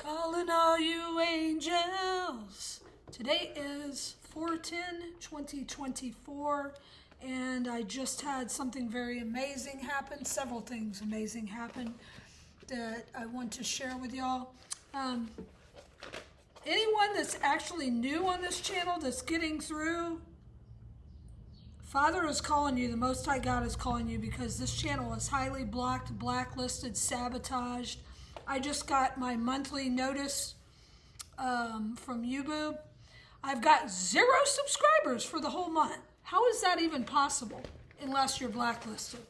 Calling all you angels. Today is 4/10/2024, and I just had something very amazing happen. Several things amazing happened that I want to share with y'all. Anyone that's actually new on this channel that's getting through, Father is calling you, the Most High God is calling you, because this channel is highly blocked, blacklisted, sabotaged. I just got my monthly notice from YouTube. I've got 0 subscribers for the whole month. How is that even possible unless you're blacklisted?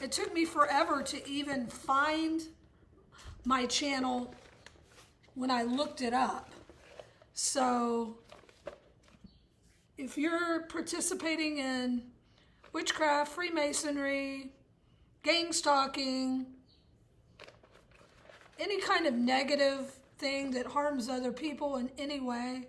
It took me forever to even find my channel when I looked it up. So if you're participating in witchcraft, Freemasonry, gangstalking, any kind of negative thing that harms other people in any way,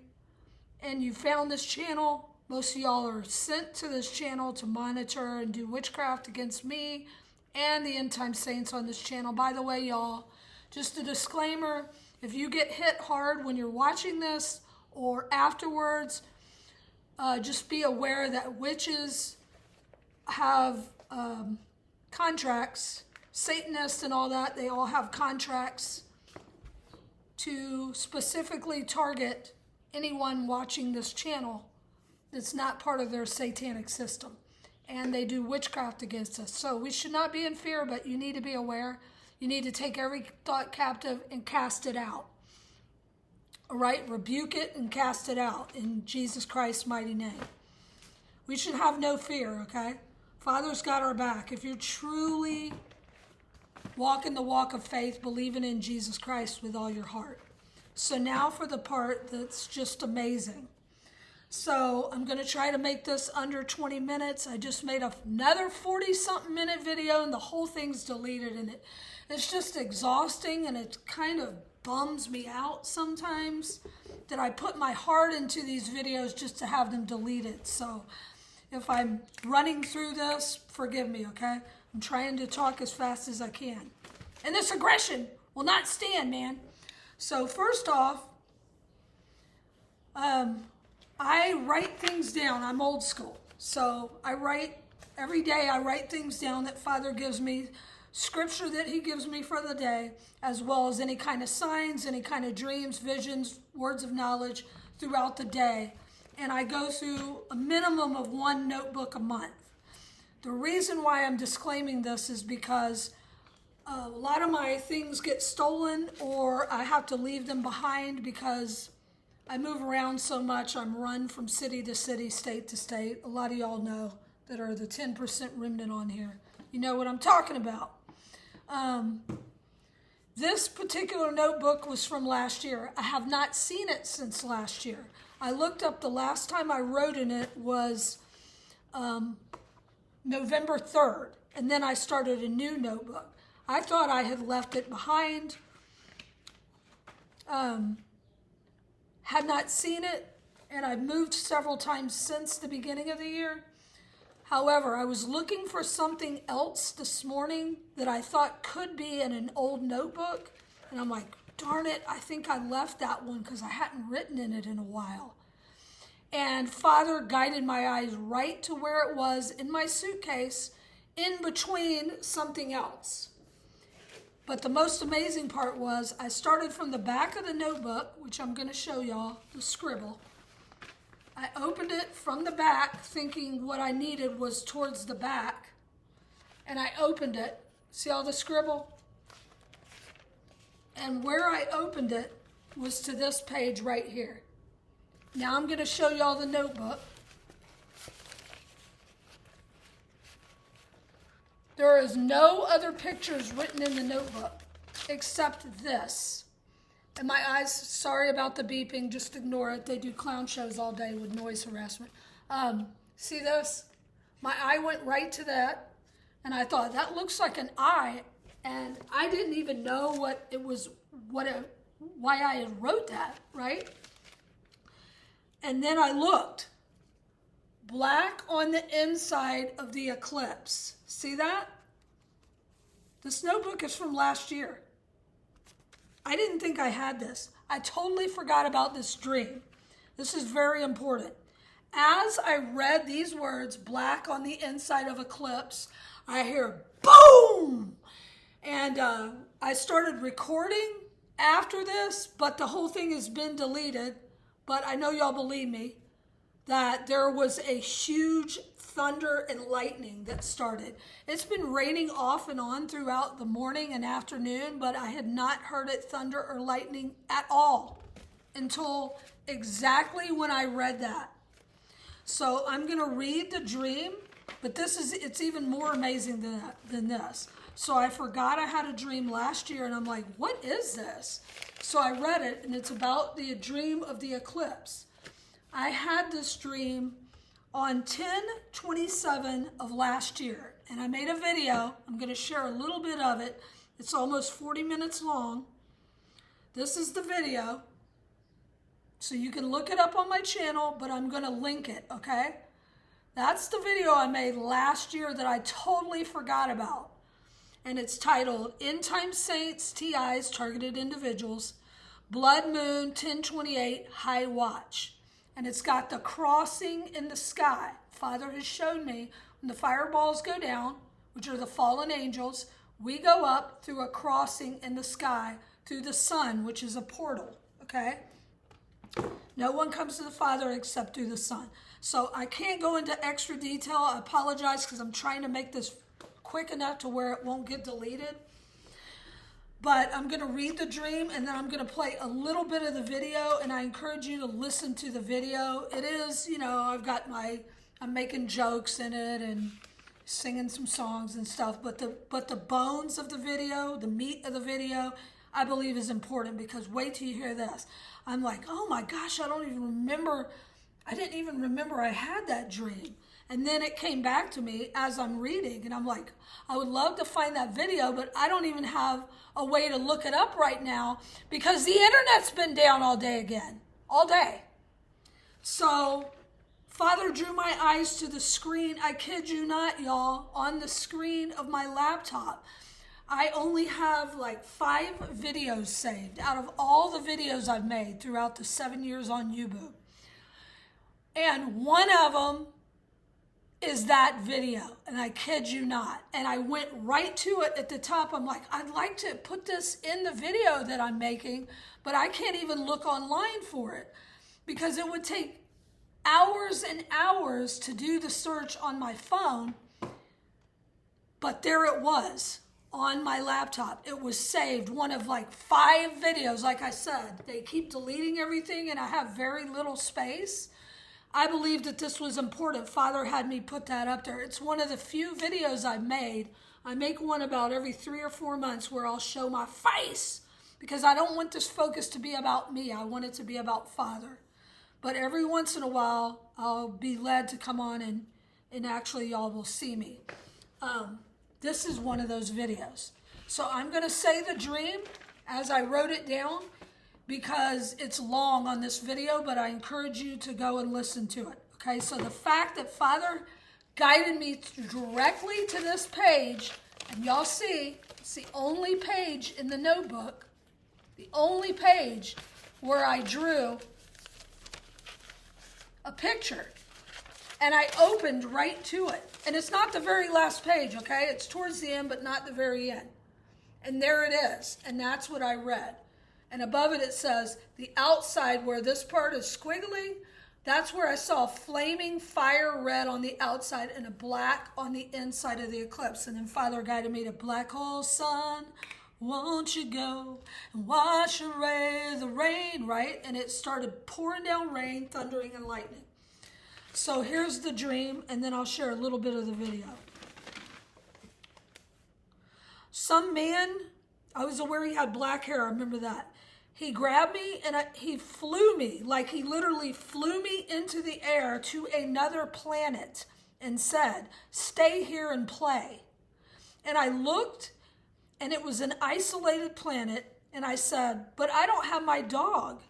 and you found this channel, most of y'all are sent to this channel to monitor and do witchcraft against me and the end time saints on this channel. By the way, y'all, just a disclaimer, if you get hit hard when you're watching this or afterwards, just be aware that witches have contracts. Satanists and all that, they all have contracts to specifically target anyone watching this channel that's not part of their satanic system. And they do witchcraft against us. So we should not be in fear, but you need to be aware. You need to take every thought captive and cast it out. All right? Rebuke it and cast it out in Jesus Christ's mighty name. We should have no fear, okay? Father's got our back. If you're truly walking the walk of faith, believing in Jesus Christ with all your heart. So now for the part that's just amazing. So I'm going to try to make this under 20 minutes. I just made another 40-something minute video, and the whole thing's deleted. And it's just exhausting, and it kind of bums me out sometimes that I put my heart into these videos just to have them deleted. So if I'm running through this, forgive me, okay? I'm trying to talk as fast as I can. And this aggression will not stand, man. So first off, I write things down. I'm old school. So I write, every day I write things down that Father gives me, scripture that he gives me for the day, as well as any kind of signs, any kind of dreams, visions, words of knowledge throughout the day. And I go through a minimum of 1 notebook a month. The reason why I'm disclaiming this is because a lot of my things get stolen, or I have to leave them behind because I move around so much. I'm run from city to city, state to state. A lot of y'all know that are the 10% remnant on here. You know what I'm talking about. This particular notebook was from last year. I have not seen it since last year. I looked up, the last time I wrote in it was November 3rd, and then I started a new notebook. I thought I had left it behind, had not seen it, and I've moved several times since the beginning of the year. However, I was looking for something else this morning that I thought could be in an old notebook, and I'm like, darn it, I think I left that one because I hadn't written in it in a while. And Father guided my eyes right to where it was in my suitcase, in between something else. But the most amazing part was I started from the back of the notebook, which I'm going to show y'all, the scribble. I opened it from the back thinking what I needed was towards the back. And I opened it. See all the scribble? And where I opened it was to this page right here. Now I'm going to show y'all the notebook. There is no other pictures written in the notebook except this. And my eyes, sorry about the beeping, just ignore it. They do clown shows all day with noise harassment. See this? My eye went right to that, and I thought, that looks like an eye. And I didn't even know what it was, why I had wrote that, right? And then I looked. Black on the inside of the eclipse. See that? This notebook is from last year. I didn't think I had this. I totally forgot about this dream. This is very important. As I read these words, black on the inside of eclipse, I hear boom! And I started recording after this, but the whole thing has been deleted. But I know y'all believe me that there was a huge thunder and lightning that started. It's been raining off and on throughout the morning and afternoon, but I had not heard it thunder or lightning at all until exactly when I read that. So I'm going to read the dream, but it's even more amazing than this. So I forgot I had a dream last year, and I'm like, what is this? So I read it, and it's about the dream of the eclipse. I had this dream on 10/27 of last year, and I made a video. I'm going to share a little bit of it. It's almost 40 minutes long. This is the video. So you can look it up on my channel, but I'm going to link it, okay? That's the video I made last year that I totally forgot about. And it's titled, End Time Saints, TIs, Targeted Individuals, Blood Moon, 10/28, High Watch. And it's got the crossing in the sky. Father has shown me when the fireballs go down, which are the fallen angels, we go up through a crossing in the sky through the sun, which is a portal, okay? No one comes to the Father except through the Son. So I can't go into extra detail. I apologize because I'm trying to make this quick enough to where it won't get deleted. But I'm going to read the dream, and then I'm going to play a little bit of the video, and I encourage you to listen to the video. It is, I'm making jokes in it and singing some songs and stuff, but the bones of the video, the meat of the video, I believe is important, because wait till you hear this. I'm like, oh my gosh, I didn't even remember I had that dream. And then it came back to me as I'm reading, and I'm like, I would love to find that video, but I don't even have a way to look it up right now because the internet's been down all day again, all day. So Father drew my eyes to the screen. I kid you not, y'all, on the screen of my laptop. I only have like 5 videos saved out of all the videos I've made throughout the 7 years on YouTube. And one of them is that video, and I kid you not. And I went right to it at the top. I'm like, I'd like to put this in the video that I'm making, but I can't even look online for it because it would take hours and hours to do the search on my phone. But there it was on my laptop. It was saved, one of like 5 videos. Like I said, they keep deleting everything, and I have very little space. I believe that this was important. Father had me put that up there. It's one of the few videos I've made. I make one about every 3 or 4 months where I'll show my face because I don't want this focus to be about me. I want it to be about Father. But every once in a while, I'll be led to come on and actually y'all will see me. This is one of those videos. So I'm going to say the dream as I wrote it down, because it's long on this video, but I encourage you to go and listen to it. Okay, so the fact that Father guided me directly to this page, and y'all see, it's the only page in the notebook, the only page where I drew a picture. And I opened right to it. And it's not the very last page, okay? It's towards the end, but not the very end. And there it is, and that's what I read. And above it, it says, the outside where this part is squiggly, that's where I saw flaming fire red on the outside and a black on the inside of the eclipse. And then Father guided me to black hole sun, won't you go and wash away the rain, right? And it started pouring down rain, thundering, and lightning. So here's the dream, and then I'll share a little bit of the video. Some man, I was aware he had black hair, I remember that. He grabbed me and he flew me, like he literally flew me into the air to another planet and said, stay here and play. And I looked, and it was an isolated planet, and I said, but I don't have my dog.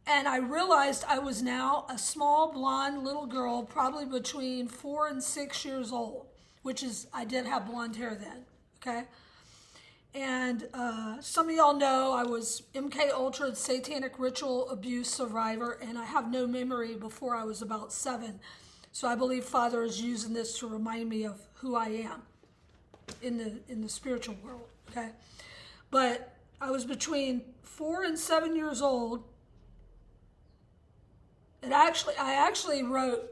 And I realized I was now a small blonde little girl, probably between 4 and 6 years old, which is, I did have blonde hair then, okay? And some of y'all know I was MK Ultra satanic ritual abuse survivor, and I have no memory before I was about 7. So I believe Father is using this to remind me of who I am in the spiritual world. Okay, but I was between 4 and 7 years old. And I actually wrote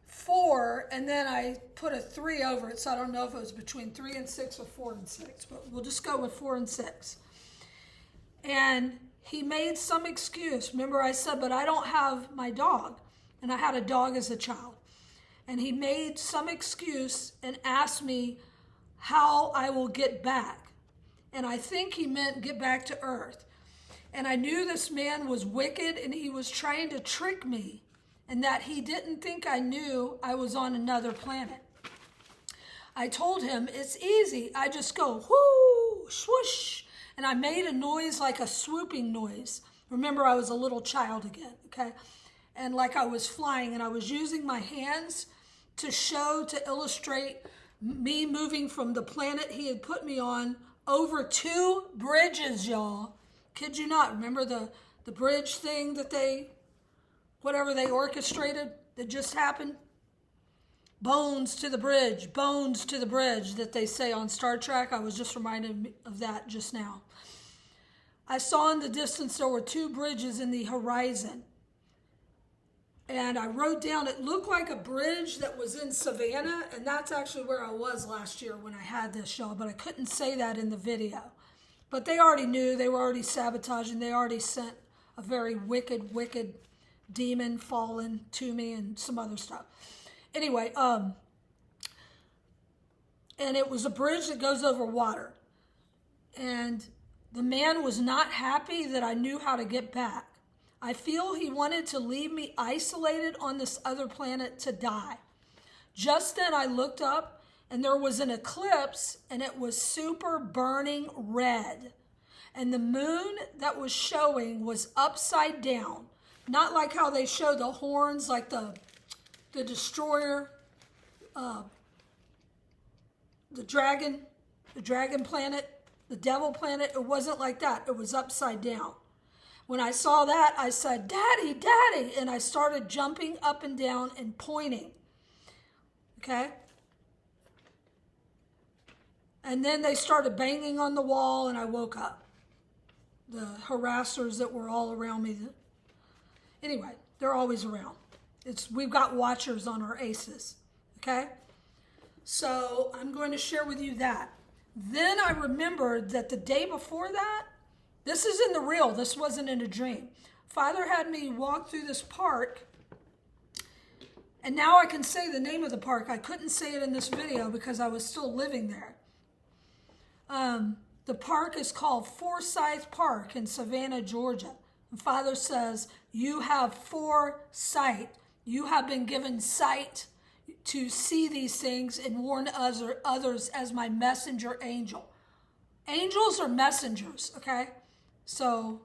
4, and then I put a 3 over it, so I don't know if it was between 3 and 6 or 4 and 6, but we'll just go with 4 and 6. And he made some excuse. Remember I said, but I don't have my dog, and I had a dog as a child. And he made some excuse and asked me how I will get back. And I think he meant get back to earth. And I knew this man was wicked, and he was trying to trick me, and that he didn't think I knew I was on another planet. I told him, it's easy. I just go, whoo, swoosh. And I made a noise like a swooping noise. Remember, I was a little child again, okay? And like I was flying, and I was using my hands to illustrate me moving from the planet he had put me on over 2 bridges, y'all. Kid you not. Remember the bridge thing that whatever they orchestrated that just happened? Bones to the bridge that they say on Star Trek. I was just reminded of that just now. I saw in the distance there were 2 bridges in the horizon. And I wrote down, it looked like a bridge that was in Savannah, and that's actually where I was last year when I had this, y'all, but I couldn't say that in the video. But they already knew, they were already sabotaging, they already sent a very wicked demon fallen to me and some other stuff. Anyway, and it was a bridge that goes over water. And the man was not happy that I knew how to get back. I feel he wanted to leave me isolated on this other planet to die. Just then I looked up, and there was an eclipse, and it was super burning red. And the moon that was showing was upside down. Not like how they show the horns, like the destroyer, the dragon planet, the devil planet. It wasn't like that. It was upside down. When I saw that, I said, Daddy, Daddy, and I started jumping up and down and pointing. Okay? And then they started banging on the wall, and I woke up. The harassers that were all around me. Anyway, they're always around. We've got watchers on our aces. Okay? So I'm going to share with you that. Then I remembered that the day before that, this is in the real, this wasn't in a dream. Father had me walk through this park, and now I can say the name of the park. I couldn't say it in this video because I was still living there. The park is called Forsyth Park in Savannah, Georgia. And Father says, you have foresight. You have been given sight to see these things and warn others as my messenger angel. Angels are messengers, okay? So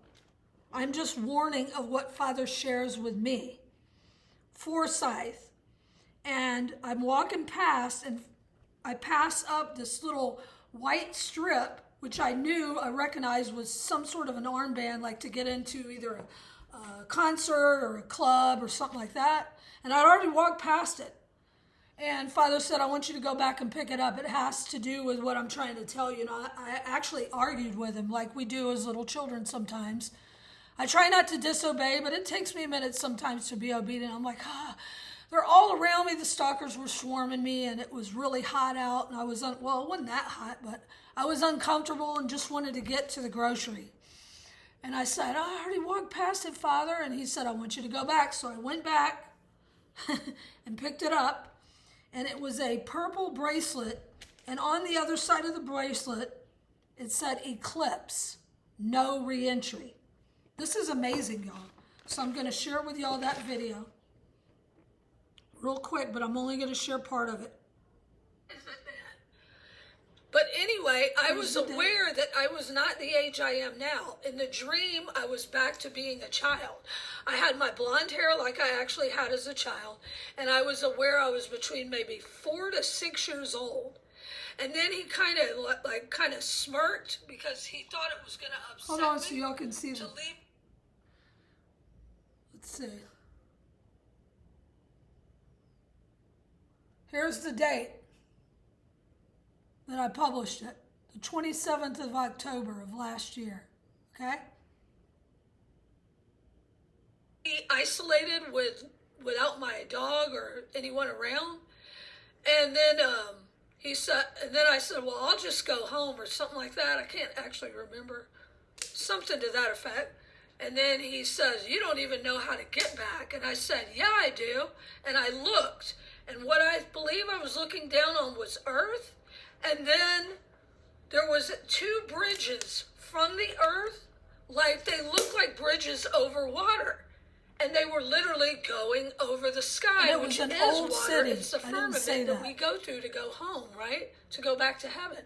I'm just warning of what Father shares with me. Forsyth. And I'm walking past, and I pass up this little white strip, which I recognized was some sort of an armband, like to get into either a concert or a club or something like that. And I'd already walked past it. And Father said, I want you to go back and pick it up. It has to do with what I'm trying to tell you. You know, I actually argued with him like we do as little children sometimes. I try not to disobey, but it takes me a minute sometimes to be obedient. I'm like, they're all around me. The stalkers were swarming me, and it was really hot out. And I was, well, it wasn't that hot, but I was uncomfortable and just wanted to get to the grocery. And I said, I already walked past it, Father. And he said, I want you to go back. So I went back and picked it up. And it was a purple bracelet. And on the other side of the bracelet, it said eclipse, no reentry. This is amazing, y'all. So I'm going to share with y'all that video real quick, but I'm only going to share part of it. But anyway, I was aware that I was not the age I am now. In the dream, I was back to being a child. I had my blonde hair like I actually had as a child, and I was aware I was between maybe 4 to 6 years old. And then he kind of smirked because he thought it was going to upset me. Hold on so y'all can see to them. leave. Let's see. Here's the date that I published it. The 27th of October of last year. Okay? Be isolated without my dog or anyone around. And then he said, and then I said, well, I'll just go home or something like that. I can't actually remember. Something to that effect. And then he says, you don't even know how to get back. And I said, yeah, I do. And I looked. And what I believe I was looking down on was earth. And then there was 2 bridges from the earth. Like they looked like bridges over water. And they were literally going over the sky, which is water. City. It's the firmament that we go through to go home, right? To go back to heaven.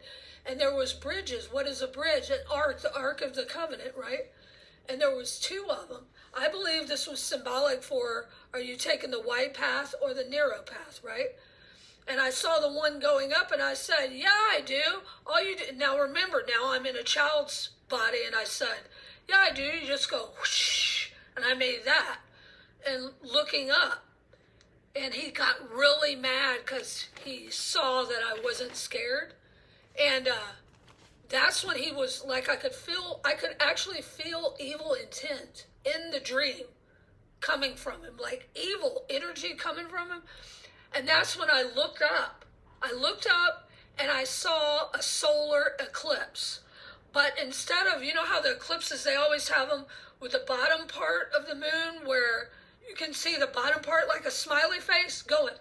And there was bridges. What is a bridge? An ark, the Ark of the Covenant, right? And there was 2 of them. I believe this was symbolic for, are you taking the wide path or the narrow path, right? And I saw the one going up and I said, yeah, I do. All you do, now remember, now I'm in a child's body and I said, yeah, I do. You just go whoosh. And I made that. And looking up, and he got really mad because he saw that I wasn't scared. And that's when he was like, I could actually feel evil intent in the dream coming from him, like evil energy coming from him. And that's when I looked up. I looked up and I saw a solar eclipse. But instead of, you know how the eclipses, they always have them with the bottom part of the moon where you can see the bottom part like a smiley face going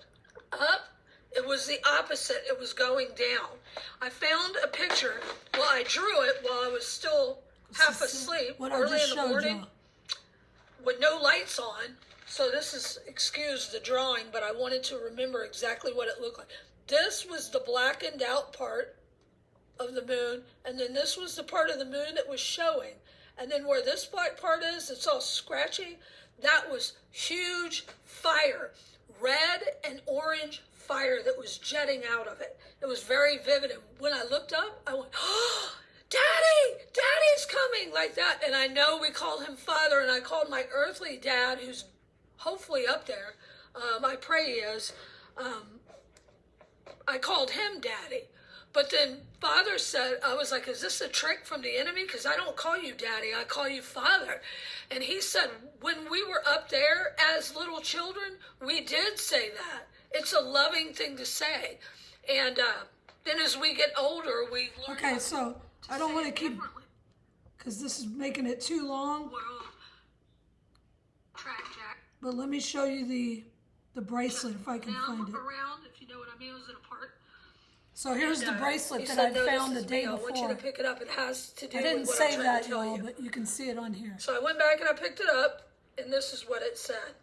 up. It was the opposite. It was going down. I found a picture. Well, I drew it while I was still half asleep early in the morning with no lights on. So this is, excuse the drawing, but I wanted to remember exactly what it looked like. This was the blackened out part of the moon, and then this was the part of the moon that was showing. And then where this black part is, it's all scratchy. That was huge fire, red and orange fire that was jetting out of it. It was very vivid. And when I looked up, I went, oh, Daddy, Daddy's coming, like that. And I know we called him Father, and I called my earthly dad, who's hopefully up there. I pray he is. I called him Daddy. But then Father said, I was like, is this a trick from the enemy? Because I don't call you Daddy, I call you Father. And he said, when we were up there as little children, we did say that. It's a loving thing to say. And then as we get older, we learn. Okay, so I don't want to keep, because this is making it too long. But let me show you the bracelet if I can find it. Around, if you know what I mean, was it apart? So here's the bracelet that I found the day before. I want you to pick it up. It has to do with what I'm trying to tell you. I didn't say that, y'all, but you can see it on here. So I went back and I picked it up, and this is what it said.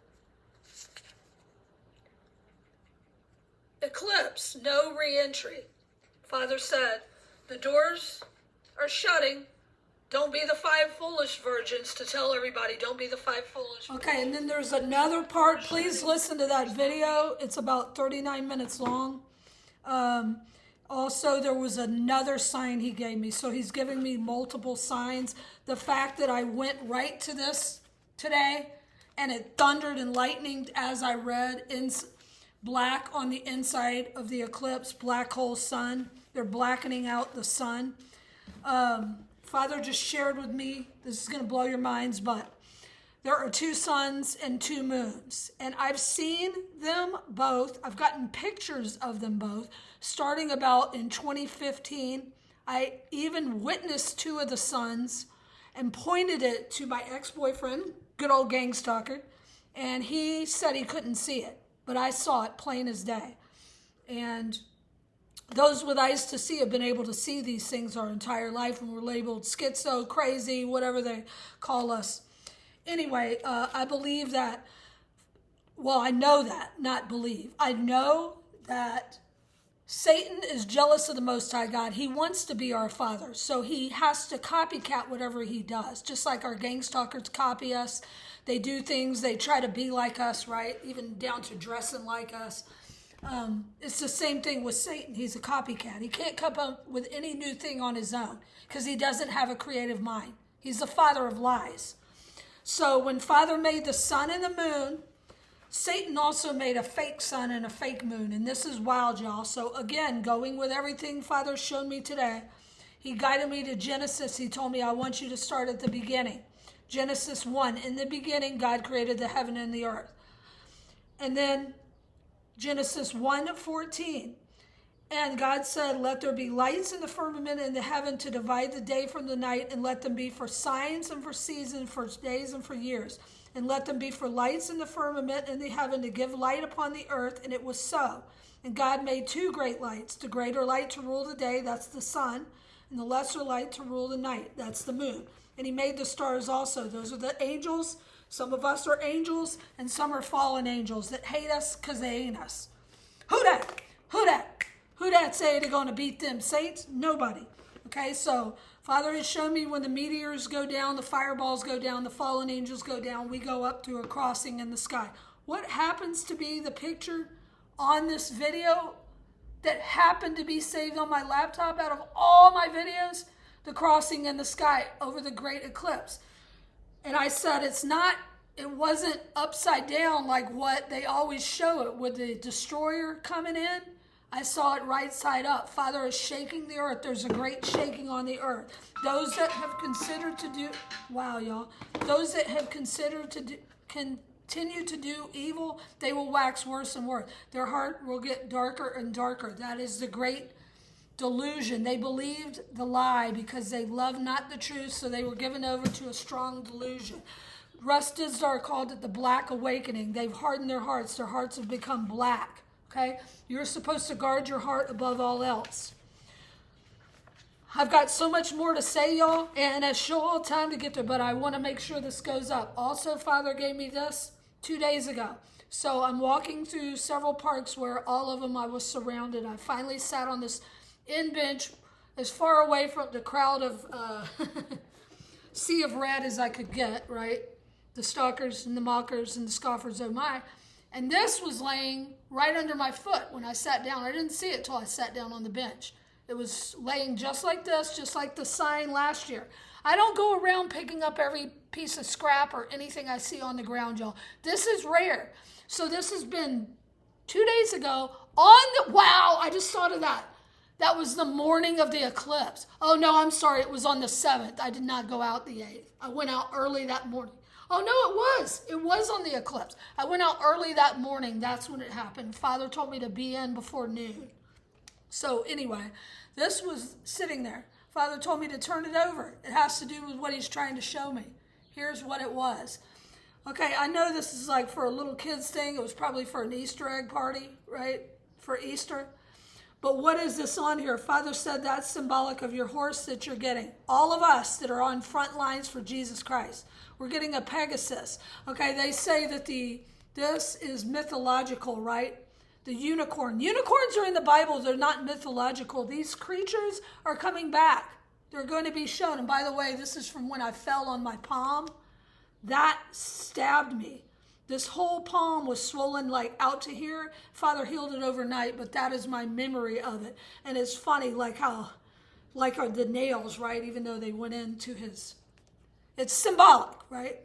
Eclipse, no re-entry. Father said, the doors are shutting. Don't be the 5 foolish virgins, to tell everybody, don't be the 5 foolish virgins. Okay, and then there's another part. Please listen to that video. It's about 39 minutes long. Also, there was another sign he gave me. So he's giving me multiple signs. The fact that I went right to this today, and it thundered and lightninged as I read in black on the inside of the eclipse, black hole sun. They're blackening out the sun. Father just shared with me, this is going to blow your minds, but there are 2 suns and 2 moons. And I've seen them both. I've gotten pictures of them both. Starting about in 2015, I even witnessed 2 of the suns and pointed it to my ex-boyfriend, good old gangstalker. And he said he couldn't see it, but I saw it plain as day. And those with eyes to see have been able to see these things our entire life, and we're labeled schizo, crazy, whatever they call us. Anyway, I believe that, well, I know that, not believe. I know that Satan is jealous of the Most High God. He wants to be our Father, so he has to copycat whatever he does, just like our gangstalkers copy us. They do things, they try to be like us, right? Even down to dressing like us. It's the same thing with Satan. He's a copycat. He can't come up with any new thing on his own because he doesn't have a creative mind. He's the father of lies. So when Father made the sun and the moon, Satan also made a fake sun and a fake moon. And this is wild, y'all. So again, going with everything Father showed me today, he guided me to Genesis. He told me, I want you to start at the beginning. Genesis 1, in the beginning, God created the heaven and the earth. And then Genesis 1:14. And God said, let there be lights in the firmament in the heaven to divide the day from the night, and let them be for signs and for seasons, for days and for years. And let them be for lights in the firmament in the heaven to give light upon the earth. And it was so. And God made two great lights, the greater light to rule the day, that's the sun, and the lesser light to rule the night, that's the moon. And he made the stars also. Those are the angels. Some of us are angels, and some are fallen angels that hate us because they ain't us. Who dat? Who dat? Who dat say they're going to beat them saints? Nobody. Okay, so Father has shown me when the meteors go down, the fireballs go down, the fallen angels go down, we go up to a crossing in the sky. What happens to be the picture on this video that happened to be saved on my laptop out of all my videos? The crossing in the sky over the great eclipse. And I said it wasn't upside down like what they always show it with the destroyer coming in. I saw it right side up. Father is shaking the earth. There's a great shaking on the earth. Those that have considered to do, wow, y'all. Those that have considered to do, continue to do evil, they will wax worse and worse. Their heart will get darker and darker. That is the great delusion. They believed the lie because they loved not the truth, so they were given over to a strong delusion. Russ Dizdar called it the black awakening. They've hardened their hearts. Their hearts have become black. Okay? You're supposed to guard your heart above all else. I've got so much more to say, y'all, and it's sure time to get there, but I want to make sure this goes up. Also, Father gave me this 2 days ago. So I'm walking through several parks where all of them I was surrounded. I finally sat on this end bench as far away from the crowd of sea of red as I could get, right? The stalkers and the mockers and the scoffers, oh my. And this was laying right under my foot when I sat down. I didn't see it till I sat down on the bench. It was laying just like this, just like the sign last year. I don't go around picking up every piece of scrap or anything I see on the ground, y'all. This is rare. So this has been 2 days ago wow, I just thought of that. That was the morning of the eclipse. Oh, no, I'm sorry. It was on the 7th. I did not go out the 8th. I went out early that morning. Oh, no, it was. It was on the eclipse. I went out early that morning. That's when it happened. Father told me to be in before noon. So anyway, this was sitting there. Father told me to turn it over. It has to do with what he's trying to show me. Here's what it was. Okay, I know this is like for a little kid's thing. It was probably for an Easter egg party, right? For Easter. But what is this on here? Father said that's symbolic of your horse that you're getting. All of us that are on front lines for Jesus Christ. We're getting a Pegasus. Okay, they say that this is mythological, right? The unicorn. Unicorns are in the Bible. They're not mythological. These creatures are coming back. They're going to be shown. And by the way, this is from when I fell on my palm. That stabbed me. This whole palm was swollen like out to here. Father healed it overnight, but that is my memory of it. And it's funny like are the nails, right? Even though they went into his... It's symbolic, right?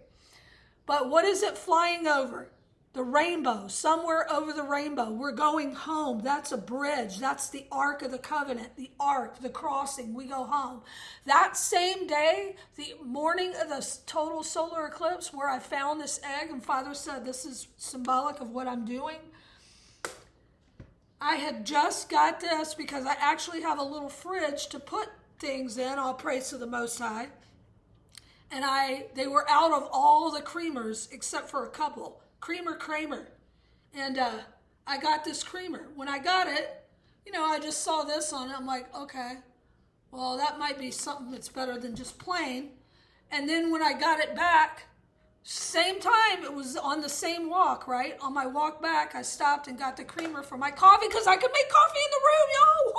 But what is it flying over? The rainbow, somewhere over the rainbow. We're going home. That's a bridge. That's the Ark of the Covenant, the Ark, the crossing. We go home. That same day, the morning of the total solar eclipse where I found this egg and Father said this is symbolic of what I'm doing. I had just got this because I actually have a little fridge to put things in. All praise to the Most High. And they were out of all the creamers except for a couple. Creamer. And I got this creamer. When I got it, I just saw this on it. I'm like, okay, well, that might be something that's better than just plain. And then when I got it back, same time, it was on the same walk, right? On my walk back, I stopped and got the creamer for my coffee because I could make coffee in the room, y'all.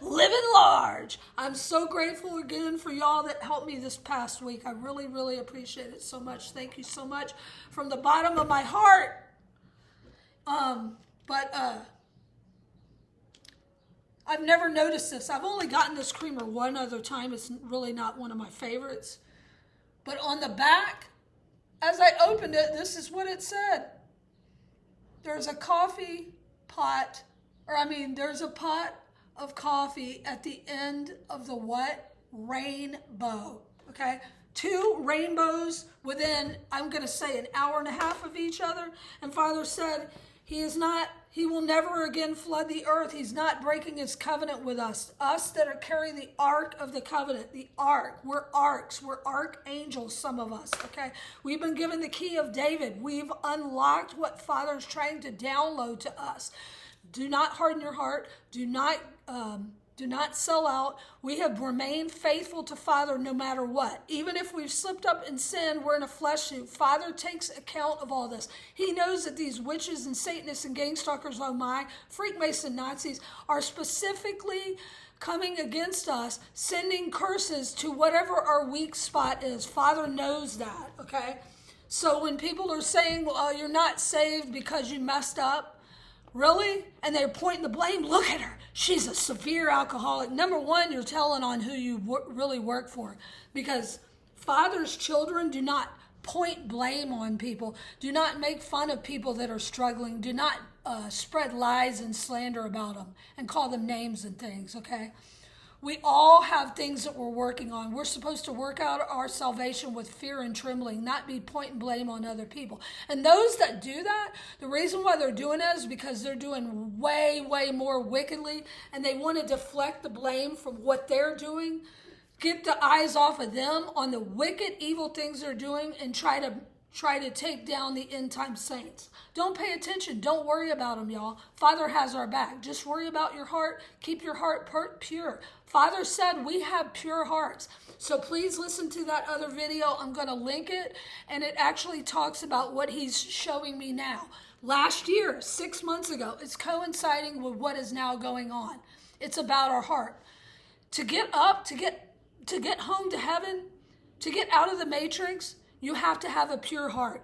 Living large. I'm so grateful again for y'all that helped me this past week. I really, really appreciate it so much. Thank you so much from the bottom of my heart. But I've never noticed this. I've only gotten this creamer one other time. It's really not one of my favorites. But on the back, as I opened it, this is what it said. There's a coffee pot, there's a pot of coffee at the end of the what? Rainbow. Okay? 2 rainbows within, I'm going to say, an hour and a half of each other. And Father said, he will never again flood the earth. He's not breaking his covenant with us. Us that are carrying the ark of the covenant, the ark. We're arks. We're archangels, some of us, okay? We've been given the key of David. We've unlocked what Father's trying to download to us. Do not harden your heart. Do not sell out. We have remained faithful to Father no matter what. Even if we've slipped up in sin, we're in a flesh suit. Father takes account of all this. He knows that these witches and Satanists and gangstalkers, oh my, Freemason Nazis, are specifically coming against us, sending curses to whatever our weak spot is. Father knows that, okay? So when people are saying, well, you're not saved because you messed up, really? And they're pointing the blame. Look at her. She's a severe alcoholic. Number one, you're telling on who you really work for. Because Father's children do not point blame on people. Do not make fun of people that are struggling. Do not spread lies and slander about them and call them names and things, okay? We all have things that we're working on. We're supposed to work out our salvation with fear and trembling, not be pointing blame on other people. And those that do that, the reason why they're doing that is because they're doing way, way more wickedly, and they want to deflect the blame from what they're doing, get the eyes off of them on the wicked, evil things they're doing, and try to take down the end time saints. Don't pay attention. Don't worry about them, y'all. Father has our back. Just worry about your heart. Keep your heart pure. Father said we have pure hearts. So please listen to that other video. I'm going to link it. And it actually talks about what he's showing me now. Last year, 6 months ago, it's coinciding with what is now going on. It's about our heart. To get up, to get home to heaven, to get out of the matrix, you have to have a pure heart.